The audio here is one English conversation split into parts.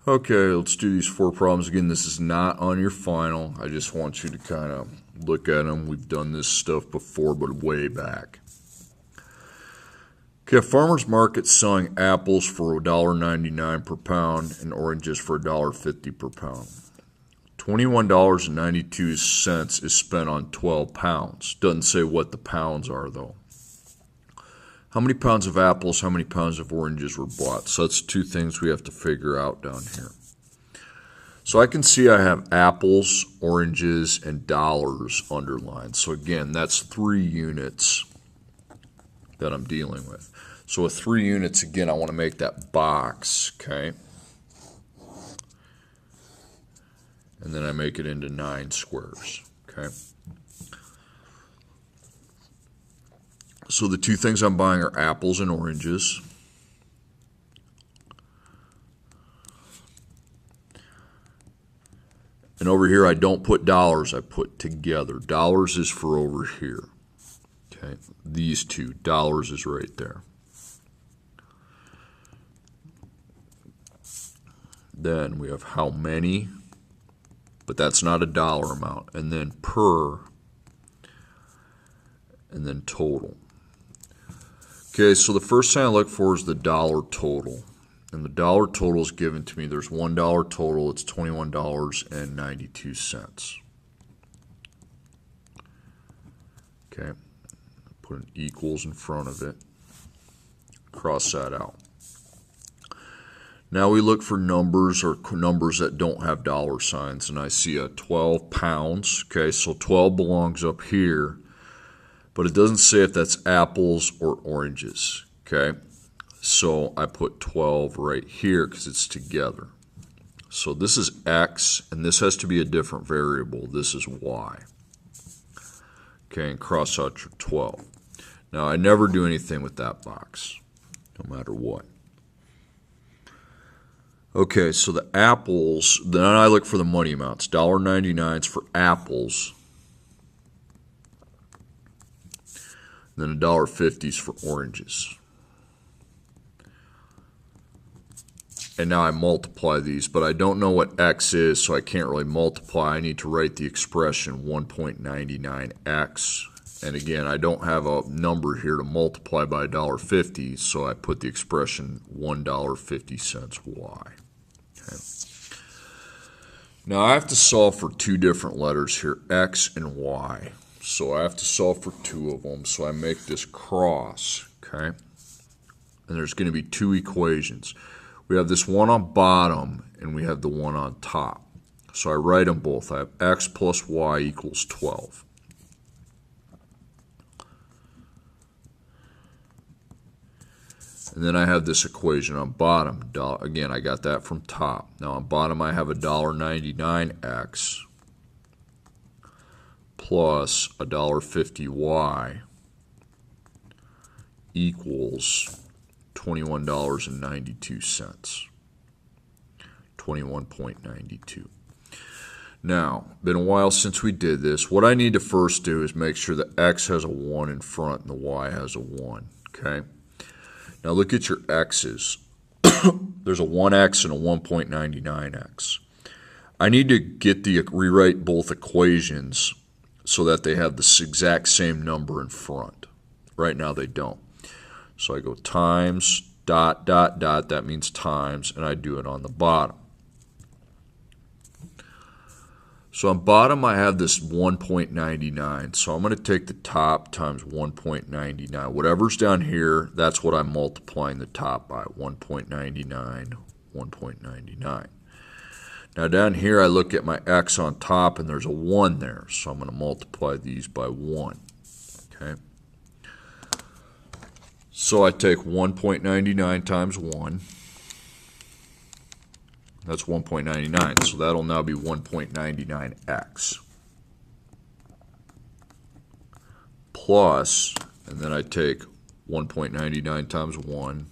Okay, let's do these 4 problems again. This is not on your final. I just want you to kind of look at them. We've done this stuff before, but way back. Okay, a farmer's market selling apples for $1.99 per pound and oranges for $1.50 per pound. $21.92 is spent on 12 pounds. Doesn't say what the pounds are, though. How many pounds of apples, how many pounds of oranges were bought? So that's 2 things we have to figure out down here. So I can see I have apples, oranges, and dollars underlined. So again, that's 3 units that I'm dealing with. So with 3 units, again, I want to make that box, okay? And then I make it into 9 squares, okay? So the 2 things I'm buying are apples and oranges. And over here I don't put dollars, I put together. Dollars is for over here. Okay, these 2. Dollars is right there. Then we have how many, but that's not a dollar amount. And then per, and then total. Okay, so the first thing I look for is the dollar total. And the dollar total is given to me. There's $1 total. It's $21.92. Okay, put an equals in front of it. Cross that out. Now we look for numbers or numbers that don't have dollar signs. And I see a 12 pounds. Okay, so 12 belongs up here. But it doesn't say if that's apples or oranges, okay? So I put 12 right here because it's together. So this is X, and this has to be a different variable. This is Y. Okay, and cross out your 12. Now, I never do anything with that box, no matter what. Okay, so the apples, then I look for the money amounts. $1.99 is for apples. Then $1.50 is for oranges. And now I multiply these, but I don't know what X is, so I can't really multiply. I need to write the expression 1.99X. And again, I don't have a number here to multiply by $1.50, so I put the expression $1.50 Y. Okay. Now I have to solve for 2 different letters here, X and Y. So I have to solve for 2 of them. So I make this cross, okay? And there's going to be 2 equations. We have this one on bottom, and we have the one on top. So I write them both. I have X plus Y equals 12. And then I have this equation on bottom. Again, I got that from top. Now on bottom, I have $1.99X. Plus $1.50Y equals $21.92. 21.92. Now, been a while since we did this. What I need to first do is make sure that X has a 1 in front and the Y has a 1. Okay? Now look at your X's. There's a 1X and a 1.99X. I need to rewrite both equations so that they have the exact same number in front. Right now they don't. So I go times, dot, dot, dot, that means times, and I do it on the bottom. So on bottom I have this 1.99, so I'm going to take the top times 1.99. Whatever's down here, that's what I'm multiplying the top by, 1.99, 1.99. Now down here I look at my X on top and there's a 1 there, so I'm going to multiply these by 1. Okay. So I take 1.99 times 1. That's 1.99, so that'll now be 1.99X. Plus, and then I take 1.99 times 1.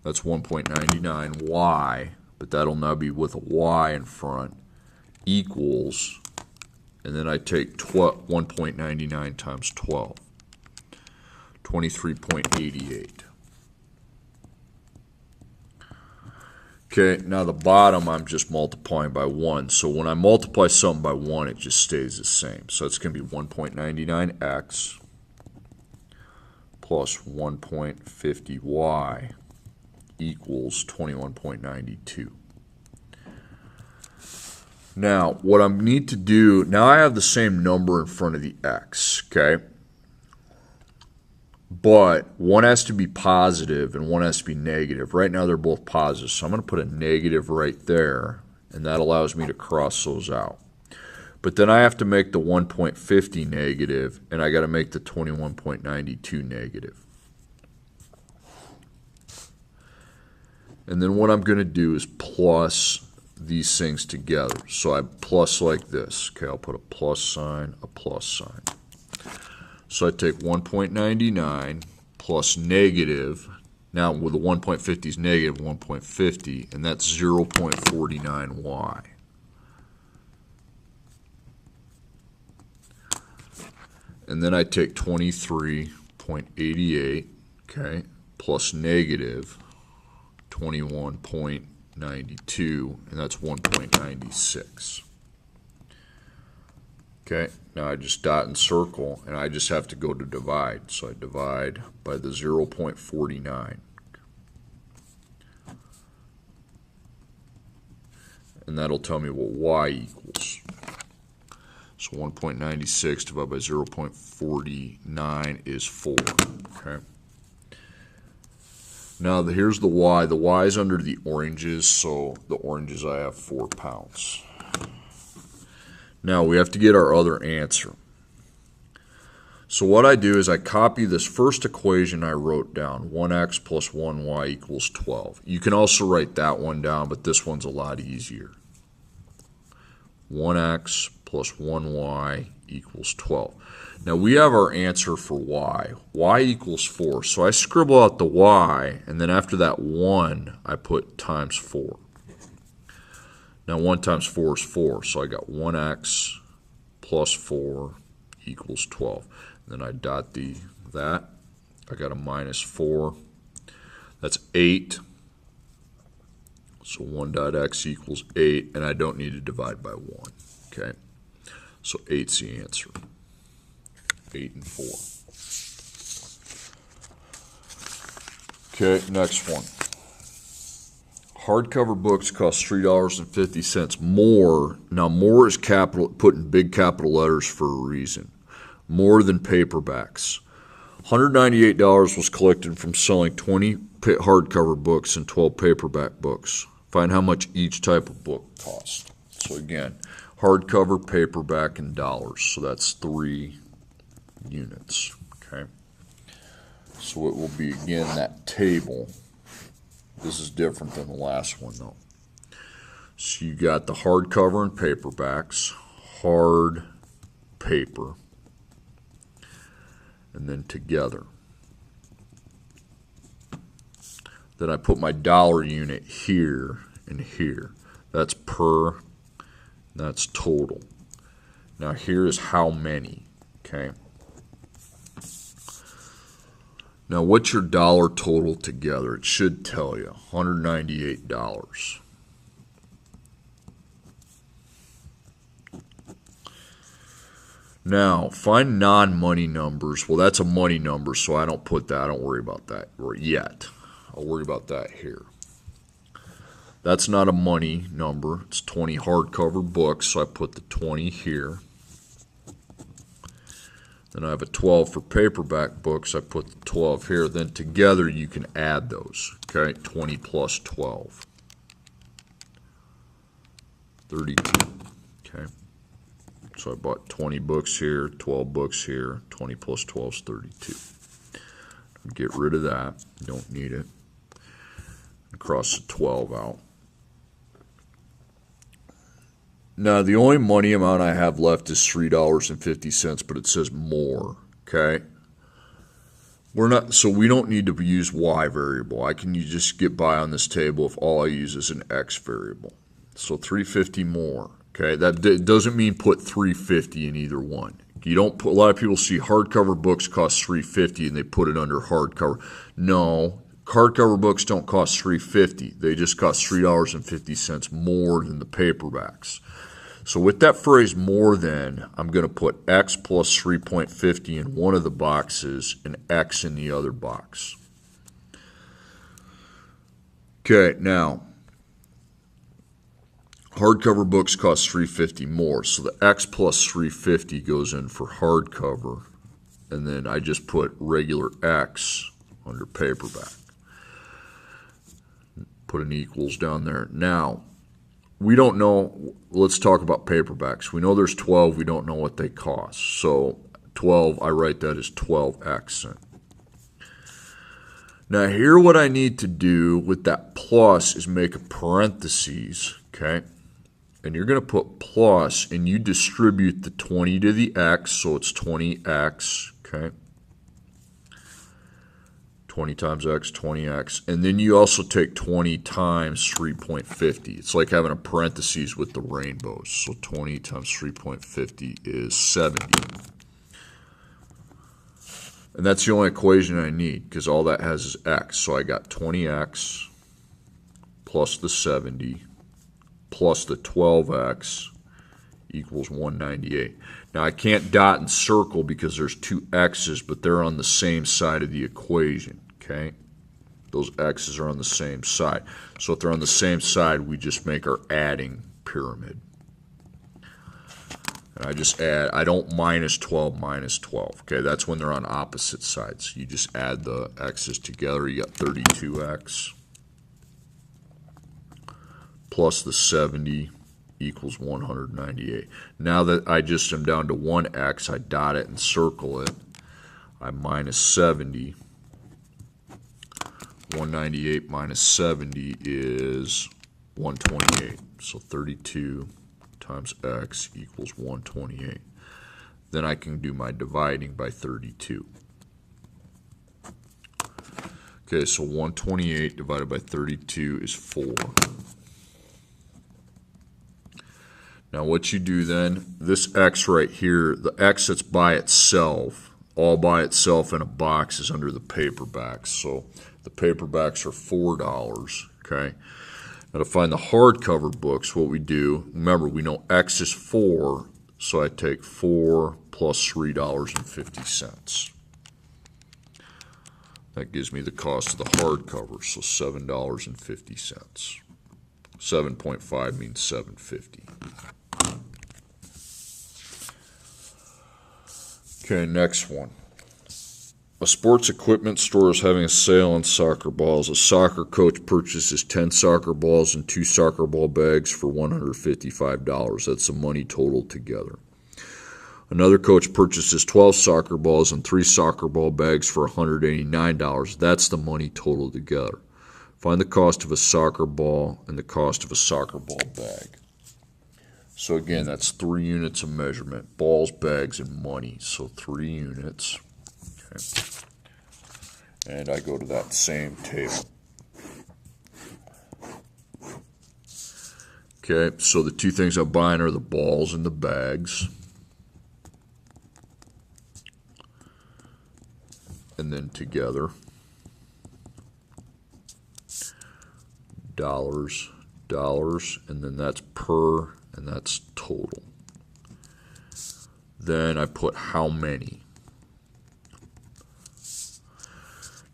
That's 1.99Y. But that'll now be with a Y in front, equals, and then I take 1.99 times 12, 23.88. Okay, now the bottom I'm just multiplying by 1. So when I multiply something by 1, it just stays the same. So it's going to be 1.99x plus 1.50y equals 21.92. Now, what I need to do, now I have the same number in front of the x, okay? But one has to be positive and one has to be negative. Right now they're both positive, so I'm going to put a negative right there, and that allows me to cross those out. But then I have to make the 1.50 negative, and I got to make the 21.92 negative. And then what I'm going to do is plus these things together. So I plus like this. Okay, I'll put a plus sign, a plus sign. So I take 1.99 plus negative. Now with the 1.50 is negative 1.50, and that's 0.49y. And then I take 23.88, okay, plus negative 21.92, and that's 1.96. Okay, now I just dot and circle, and I just have to go to divide. So I divide by the 0.49. And that'll tell me what y equals. So 1.96 divided by 0.49 is 4. Okay. Now here's the y. The y is under the oranges, so the oranges I have 4 pounds. Now we have to get our other answer. So what I do is I copy this first equation I wrote down, 1x plus 1y equals 12. You can also write that one down, but this one's a lot easier. 1x plus 1y equals 12. Now we have our answer for y. Y equals 4. So I scribble out the y, and then after that 1, I put times 4. Now 1 times 4 is 4, so I got 1x plus 4 equals 12. And then I dot that. I got a minus 4. That's 8. So 1 dot x equals 8, and I don't need to divide by 1. Okay, so 8's the answer. 8 and 4. Okay, next one. Hardcover books cost $3.50 more. Now, more is capital, put in big capital letters for a reason. More than paperbacks. $198 was collected from selling 20 hardcover books and 12 paperback books. Find how much each type of book cost. So again, hardcover, paperback, and dollars. So that's 3 units. Okay. So it will be again that table. This is different than the last one though. So you got the hardcover and paperbacks, hard paper, and then together. Then I put my dollar unit here and here. That's per, that's total. Now here is how many, okay? Now what's your dollar total together? It should tell you, $198. Now, find non-money numbers. Well, that's a money number, so I don't put that. I don't worry about that yet. I'll worry about that here. That's not a money number. It's 20 hardcover books, so I put the 20 here. Then I have a 12 for paperback books. I put the 12 here. Then together you can add those. Okay, 20 plus 12. 32. Okay. So I bought 20 books here, 12 books here. 20 plus 12 is 32. Get rid of that. Don't need it. Cross the 12 out. Now, the only money amount I have left is $3.50, but it says more, okay? So we don't need to use Y variable. I can just get by on this table if all I use is an X variable. So $3.50 more, okay? That doesn't mean put $3.50 in either one. You don't put, a lot of people see hardcover books cost $3.50 and they put it under hardcover. No, Hardcover books don't cost $3.50. They just cost $3.50 more than the paperbacks. So with that phrase more than, I'm going to put X plus 3.50 in one of the boxes and X in the other box. Okay, now, hardcover books cost $3.50 more, so the X plus $3.50 goes in for hardcover, and then I just put regular X under paperback. Put an equals down there. Now, we don't know, let's talk about paperbacks. We know there's 12, we don't know what they cost. So 12, I write that as 12x. Now here what I need to do with that plus is make a parentheses, okay? And you're going to put plus, and you distribute the 20 to the x, so it's 20x, okay? 20 times x, 20x. And then you also take 20 times 3.50. It's like having a parentheses with the rainbows. So 20 times 3.50 is 70. And that's the only equation I need, because all that has is x. So I got 20x plus the 70 plus the 12x equals 198. Now I can't dot and circle because there's two x's, but they're on the same side of the equation, okay? Those x's are on the same side. So if they're on the same side, we just make our adding pyramid. And I just add, I don't minus 12 minus 12, okay? That's when they're on opposite sides. You just add the x's together. You got 32x plus the 70 equals 198. Now that I just am down to 1x, I dot it and circle it. I minus 70. 198 minus 70 is 128. So 32 times x equals 128. Then I can do my dividing by 32. Okay, so 128 divided by 32 is 4. Now what you do then, this x right here, the x that's by itself, all by itself in a box is under the paperbacks. So the paperbacks are $4, okay? Now to find the hardcover books, what we do, remember we know x is 4, so I take 4 plus $3.50. That gives me the cost of the hardcover, so $7.50. 7.5 means $7.50. Okay, next one. A sports equipment store is having a sale on soccer balls. A soccer coach purchases 10 soccer balls and 2 soccer ball bags for $155. That's the money total together. Another coach purchases 12 soccer balls and 3 soccer ball bags for $189. That's the money total together. Find the cost of a soccer ball and the cost of a soccer ball bag. So again, that's 3 units of measurement, balls, bags, and money. So 3 units. Okay. And I go to that same table. Okay, so the 2 things I'm buying are the balls and the bags. And then together, dollars, and then that's per, and that's total. Then I put how many.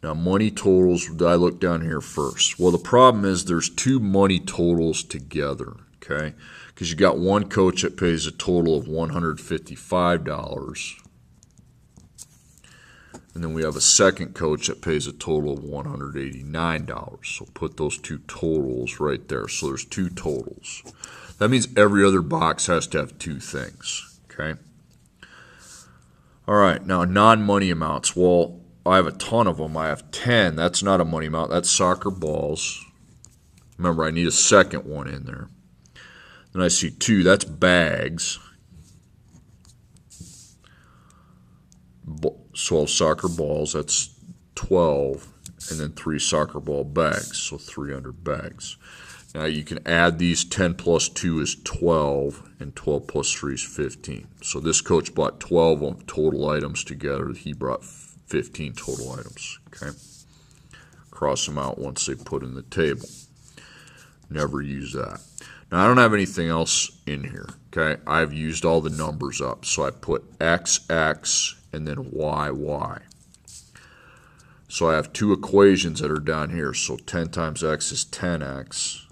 Now money totals, I look down here first. Well, the problem is there's 2 money totals together, okay? Because you got one coach that pays a total of $155. And then we have a second coach that pays a total of $189. So put those 2 totals right there. So there's 2 totals. That means every other box has to have 2 things, okay? All right, now non-money amounts. Well, I have a ton of them. I have 10. That's not a money amount. That's soccer balls. Remember, I need a second one in there. Then I see 2. That's bags. 12 soccer balls, that's 12, and then 3 soccer ball bags, so 300 bags. Now you can add these. 10 plus 2 is 12, and 12 plus 3 is 15. So this coach bought 12 total items together. He brought 15 total items, okay? cross them out once they put in the table. Never use that. Now, I don't have anything else in here, okay? I've used all the numbers up, so I put x, x, and then y, y. So I have two equations that are down here. So 10 times x is 10x,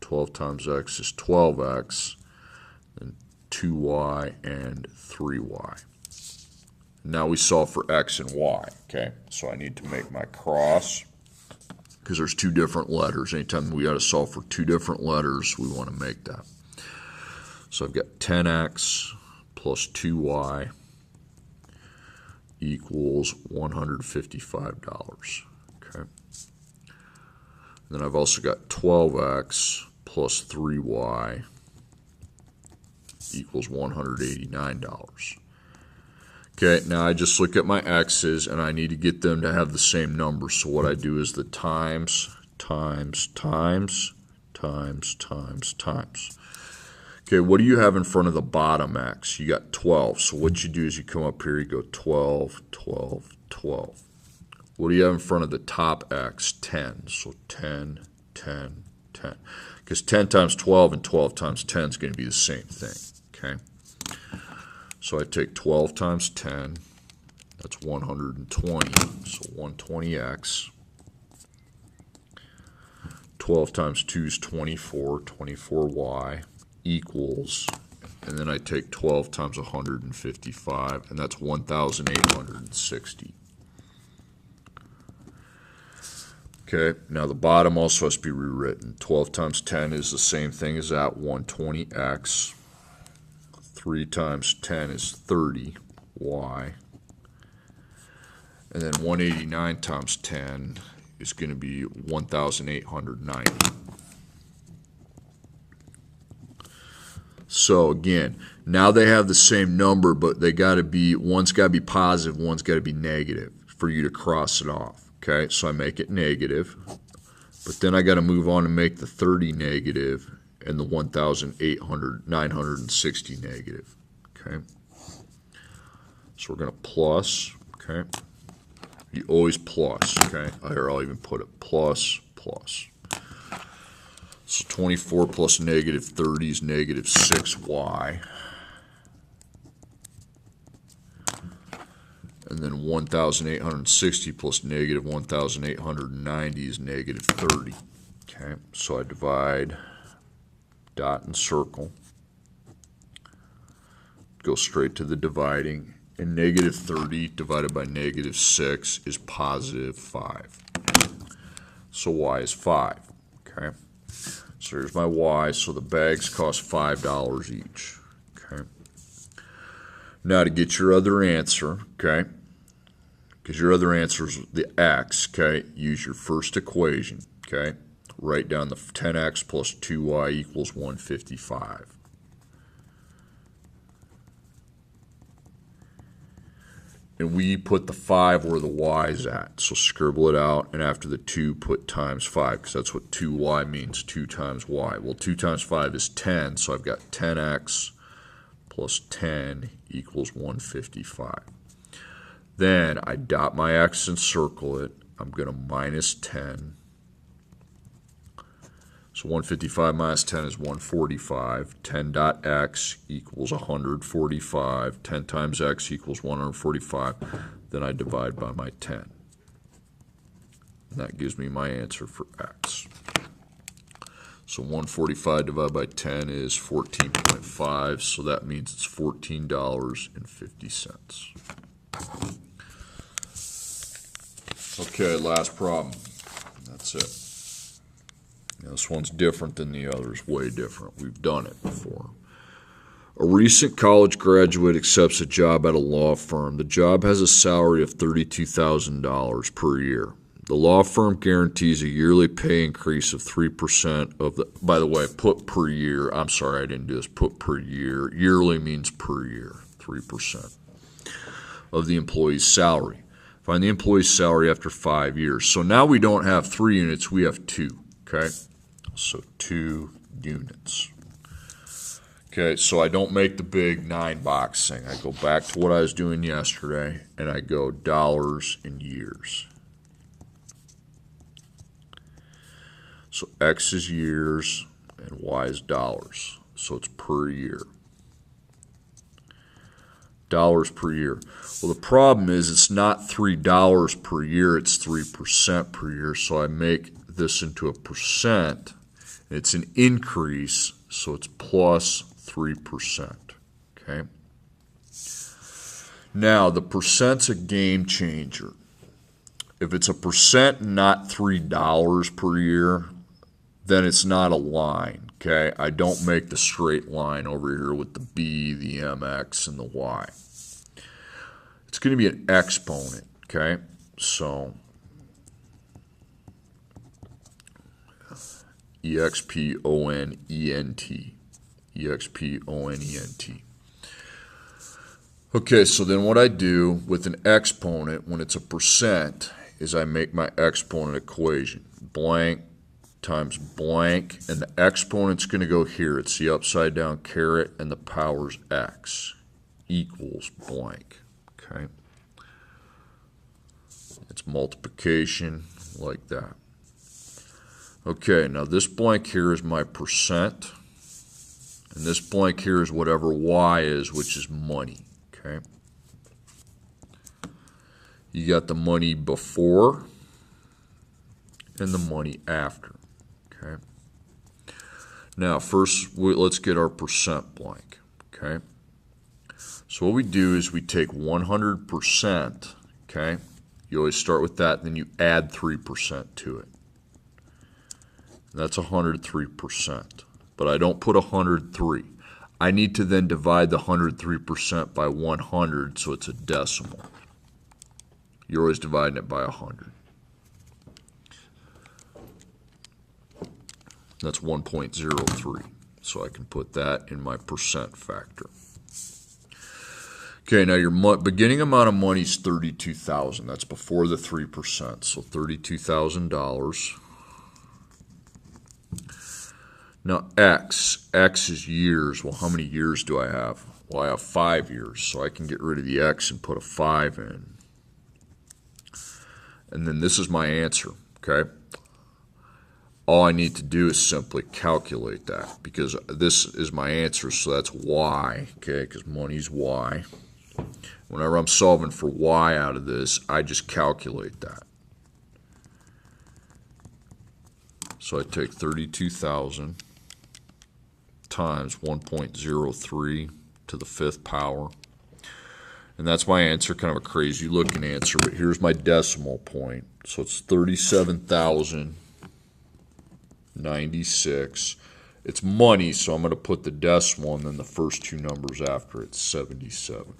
12 times x is 12x, and 2y and 3y. Now we solve for x and y, okay? So I need to make my cross, because there's two different letters. Anytime we got to solve for two different letters, we want to make that. So I've got 10x plus 2y equals $155, okay? And then I've also got 12x plus 3y equals $189. Okay, now I just look at my x's, and I need to get them to have the same number. So what I do is the times, times, times, times, times, times. Okay, what do you have in front of the bottom x? You got 12. So what you do is you come up here, you go 12, 12, 12. What do you have in front of the top x? 10. So 10, 10, 10. Because 10 times 12 and 12 times 10 is going to be the same thing, okay? So I take 12 times 10, that's 120, so 120x. 12 times 2 is 24, 24y equals, and then I take 12 times 155, and that's 1,860. Okay, now the bottom also has to be rewritten. 12 times 10 is the same thing as that, 120x. 3 times 10 is 30y. And then 189 times 10 is going to be 1,890. So again, now they have the same number, but they got to be, one's got to be positive, one's got to be negative for you to cross it off. Okay, so I make it negative, but then I got to move on and make the 30 negative and the 960 negative, okay? So we're going to plus, okay? You always plus, okay? Here, I'll even put it plus, plus. So 24 plus negative 30 is negative 6y. And then 1,860 plus negative 1,890 is negative 30, okay? So I divide dot and circle, go straight to the dividing, and negative 30 divided by negative 6 is positive 5. So y is 5, okay? So here's my y, so the bags cost $5 each, okay? Now to get your other answer, okay, because your other answer is the x, okay, use your first equation, okay? Write down the 10x plus 2y equals 155. And we put the 5 where the y is at. So scribble it out, and after the 2, put times 5, because that's what 2y means, 2 times y. Well, 2 times 5 is 10, so I've got 10x plus 10 equals 155. Then I dot my x and circle it. I'm going to minus 10. So 155 minus 10 is 145. 10 dot x equals 145. 10 times x equals 145. Then I divide by my 10. And that gives me my answer for x. So 145 divided by 10 is 14.5. So that means it's $14.50. Okay, last problem. That's it. Now, this one's different than the others, way different. We've done it before. A recent college graduate accepts a job at a law firm. The job has a salary of $32,000 per year. The law firm guarantees a yearly pay increase of 3% of the, by the way, put per year. I'm sorry, I didn't do this. Put per year. Yearly means per year, 3% of the employee's salary. Find the employee's salary after 5 years. So now we don't have 3 units, we have 2, okay? So 2 units. Okay, so I don't make the big 9-box thing. I go back to what I was doing yesterday, and I go dollars and years. X is years and Y is dollars. So it's per year. Dollars per year. Well, the problem is it's not $3 per year, it's 3% per year. So I make this into a percent. It's an increase, so it's plus 3%. Okay. Now, the percent's a game changer. If it's a percent and not $3 per year, then it's not a line, okay? I don't make the straight line over here with the B, the MX, and the Y. It's going to be an exponent, okay? So, E-X-P-O-N-E-N-T. E-X-P-O-N-E-N-T. Okay, so then what I do with an exponent when it's a percent is I make my exponent equation. Blank times blank, and the exponent's going to go here. It's the upside down caret, and the power's x equals blank. Okay, it's multiplication like that. Okay, now this blank here is my percent, and this blank here is whatever y is, which is money. Okay, you got the money before and the money after. Okay. Now, first, let's get our percent blank. Okay. So what we do is we take 100%. Okay. You always start with that, then you add 3% to it. That's 103%. But I don't put 103. I need to then divide the 103% by 100, so it's a decimal. You're always dividing it by 100. That's 1.03. So I can put that in my percent factor. Okay, now your beginning amount of money is $32,000. That's before the 3%. So $32,000. Now X is years. Well, how many years do I have? Well, I have 5 years, so I can get rid of the X and put a 5 in. And then this is my answer, okay? All I need to do is simply calculate that, because this is my answer, so that's Y, okay, because money's Y. Whenever I'm solving for Y out of this, I just calculate that. So I take 32,000 times 1.03 to the 5th power. And that's my answer, kind of a crazy looking answer, but here's my decimal point. So it's 37,096. It's money, so I'm going to put the decimal and then the first two numbers after it, 77.